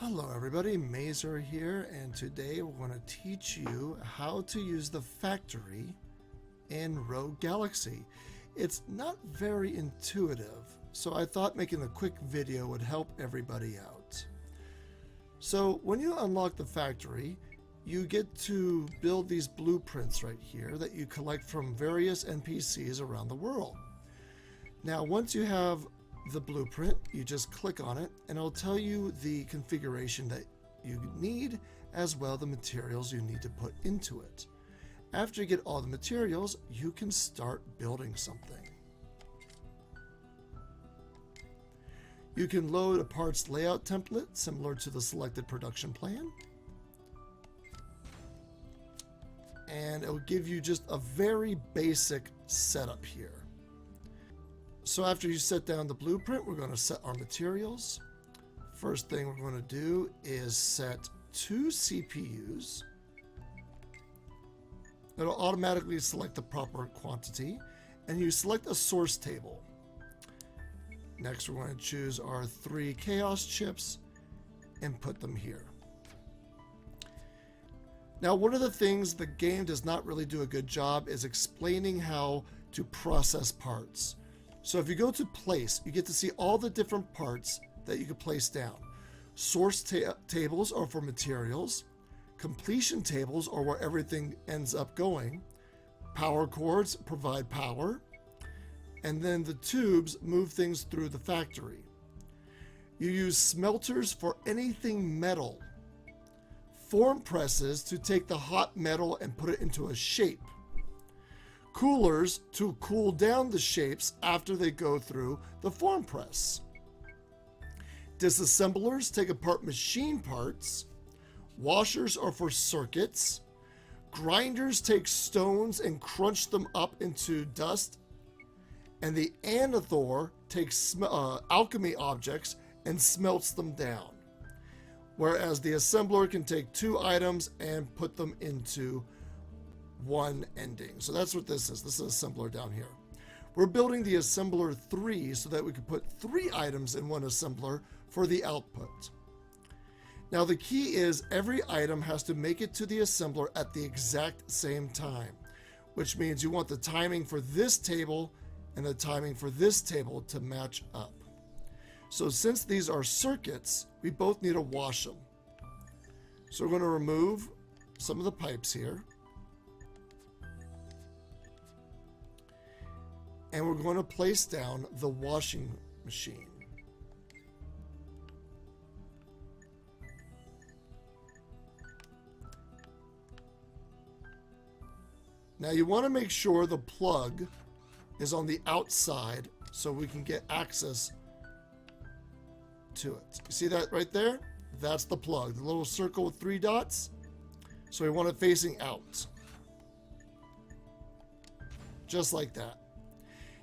Hello everybody, Mazer here, and today we're going to teach you how to use the factory in Rogue Galaxy. It's not very intuitive, so I thought making a quick video would help everybody out. So when you unlock the factory, you get to build these blueprints right here that you collect from various NPCs around the world. Now once you have the blueprint, you just click on it and it'll tell you the configuration that you need, as well the materials you need to put into it. After you get all the materials, you can start building something. You can load a parts layout template similar to the selected production plan, and it will give you just a very basic setup here. So after you set down the blueprint, we're going to set our materials. First thing we're going to do is set 2 CPUs. It'll automatically select the proper quantity, and you select a source table. Next, we're going to choose our 3 chaos chips and put them here. Now, one of the things the game does not really do a good job is explaining how to process parts. So if you go to place, you get to see all the different parts that you can place down. Source tables are for materials. Completion tables are where everything ends up going. Power cords provide power. And then the tubes move things through the factory. You use smelters for anything metal. Form presses to take the hot metal and put it into a shape. Coolers to cool down the shapes after they go through the form press. Disassemblers take apart machine parts. Washers are for circuits. Grinders take stones and crunch them up into dust. And the Anathor takes alchemy objects and smelts them down. Whereas the assembler can take 2 items and put them into one ending. So that's what this is. This is assembler down here. We're building the assembler 3 so that we can put 3 items in one assembler for the output. Now the key is every item has to make it to the assembler at the exact same time, which means you want the timing for this table and the timing for this table to match up. So since these are circuits, we both need to wash them. So we're going to remove some of the pipes here. And we're going to place down the washing machine. Now you want to make sure the plug is on the outside so we can get access to it. You see that right there? That's the plug, the little circle with 3 dots. So we want it facing out. Just like that.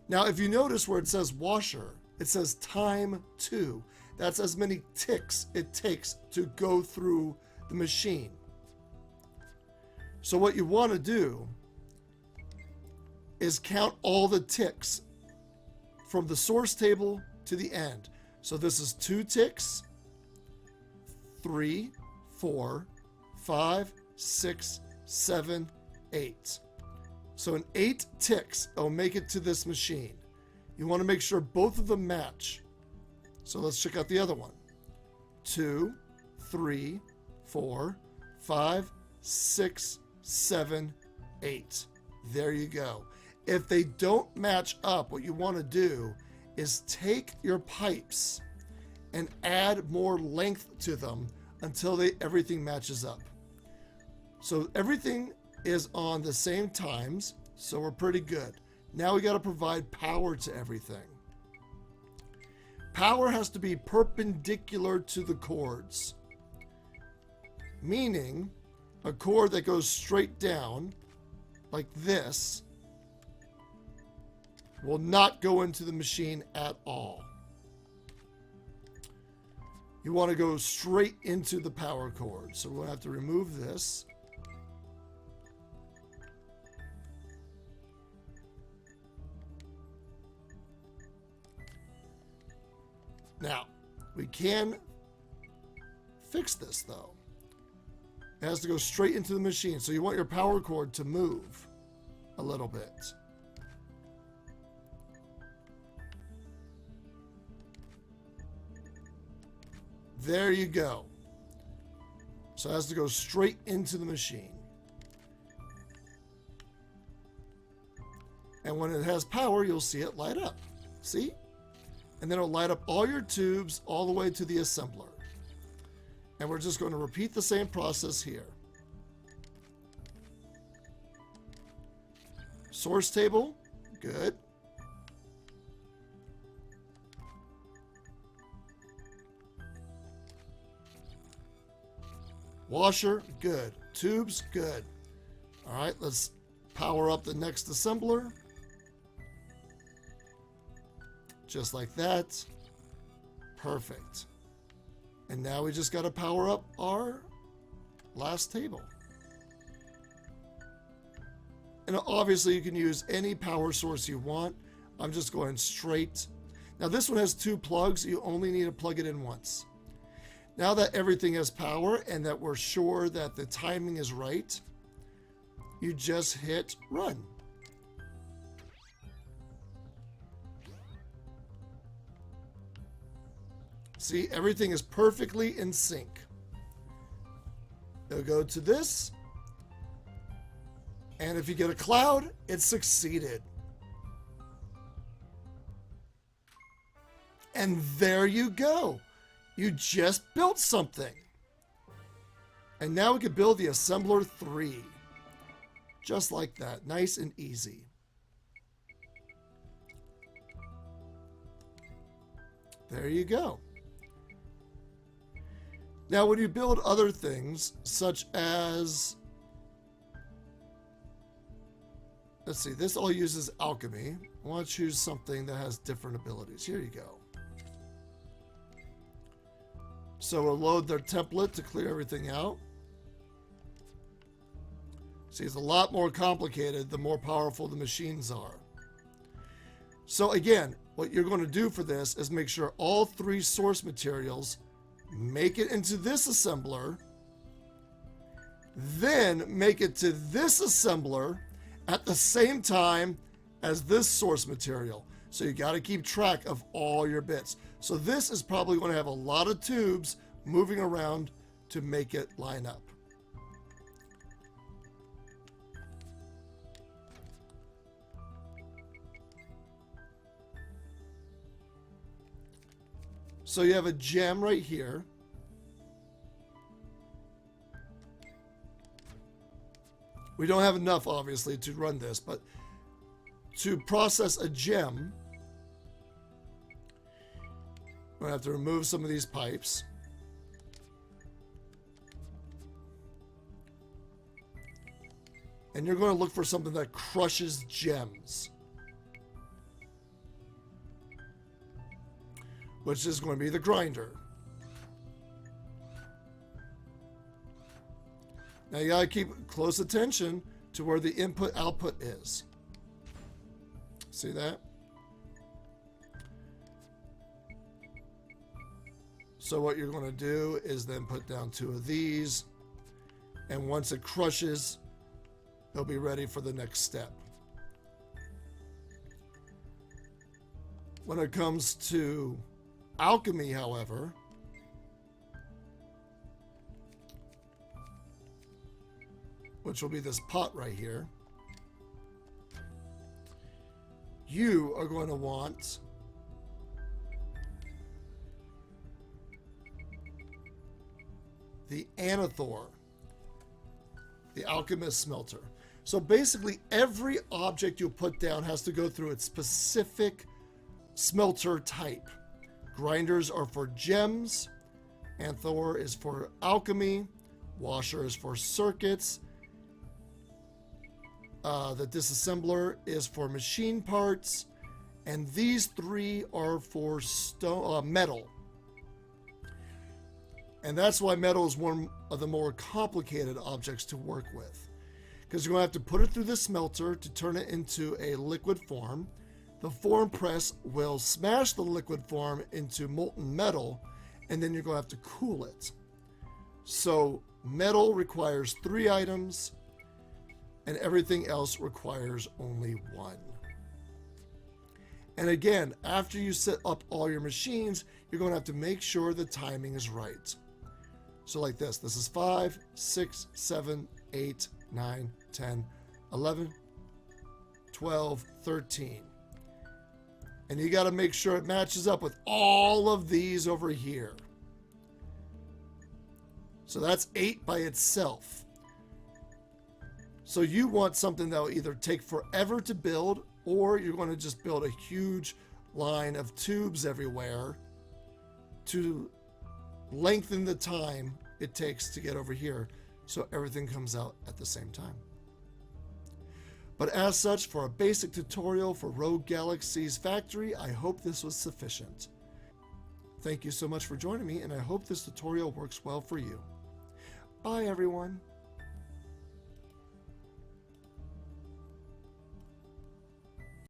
Now, if you notice where it says washer, it says time 2. That's as many ticks it takes to go through the machine. So what you want to do is count all the ticks from the source table to the end. So this is 2 ticks, 3, 4, 5, 6, 7, 8. So in 8 ticks, it'll make it to this machine. You want to make sure both of them match. So let's check out the other one. 2, 3, 4, 5, 6, 7, 8. There you go. If they don't match up, what you want to do is take your pipes and add more length to them until everything matches up. So everything is on the same times, so we're pretty good. Now we got to provide power to everything. Power has to be perpendicular to the cords, meaning a cord that goes straight down like this will not go into the machine at all. You want to go straight into the power cord, so we'll have to remove this. Now, we can fix this though. It has to go straight into the machine. So you want your power cord to move a little bit. There you go. So it has to go straight into the machine. And when it has power, you'll see it light up. See? And then it'll light up all your tubes all the way to the assembler. And we're just going to repeat the same process here. Source table, good. Washer, good. Tubes, good. All right, let's power up the next assembler. Just like that. Perfect. And now we just got to power up our last table. And obviously you can use any power source you want. I'm just going straight. Now this one has 2 plugs. You only need to plug it in once. Now that everything has power and that we're sure that the timing is right, you just hit run. See, everything is perfectly in sync. They'll go to this. And if you get a cloud, it succeeded. And there you go. You just built something. And now we can build the Assembler 3. Just like that. Nice and easy. There you go. Now when you build other things, such as... Let's see, this all uses alchemy. I want to choose something that has different abilities. Here you go. So we'll load their template to clear everything out. See, it's a lot more complicated the more powerful the machines are. So again, what you're going to do for this is make sure all 3 source materials make it into this assembler, then make it to this assembler at the same time as this source material. So you got to keep track of all your bits. So this is probably going to have a lot of tubes moving around to make it line up. So you have a gem right here. We don't have enough, obviously, to run this, but to process a gem, we're going to have to remove some of these pipes. And you're going to look for something that crushes gems, which is going to be the grinder. Now you gotta keep close attention to where the input output is. See that? So what you're gonna do is then put down 2 of these, and once it crushes, it'll be ready for the next step. When it comes to alchemy, however, which will be this pot right here, you are going to want the Anathor, the alchemist smelter. So basically every object you put down has to go through its specific smelter type. Grinders are for gems, Anathor is for alchemy, washer is for circuits, the disassembler is for machine parts, and these 3 are for metal. And that's why metal is one of the more complicated objects to work with, because you're going to have to put it through the smelter to turn it into a liquid form. The form press will smash the liquid form into molten metal, and then you're going to have to cool it. So metal requires 3 items, and everything else requires only 1. And again, after you set up all your machines, you're going to have to make sure the timing is right. So like this. This is 5, 6, 7, 8, 9, 10, 11, 12, 13. And you got to make sure it matches up with all of these over here. So that's 8 by itself. So you want something that will either take forever to build, or you're going to just build a huge line of tubes everywhere to lengthen the time it takes to get over here so everything comes out at the same time. But as such, for a basic tutorial for Rogue Galaxy's factory, I hope this was sufficient. Thank you so much for joining me, and I hope this tutorial works well for you. Bye, everyone.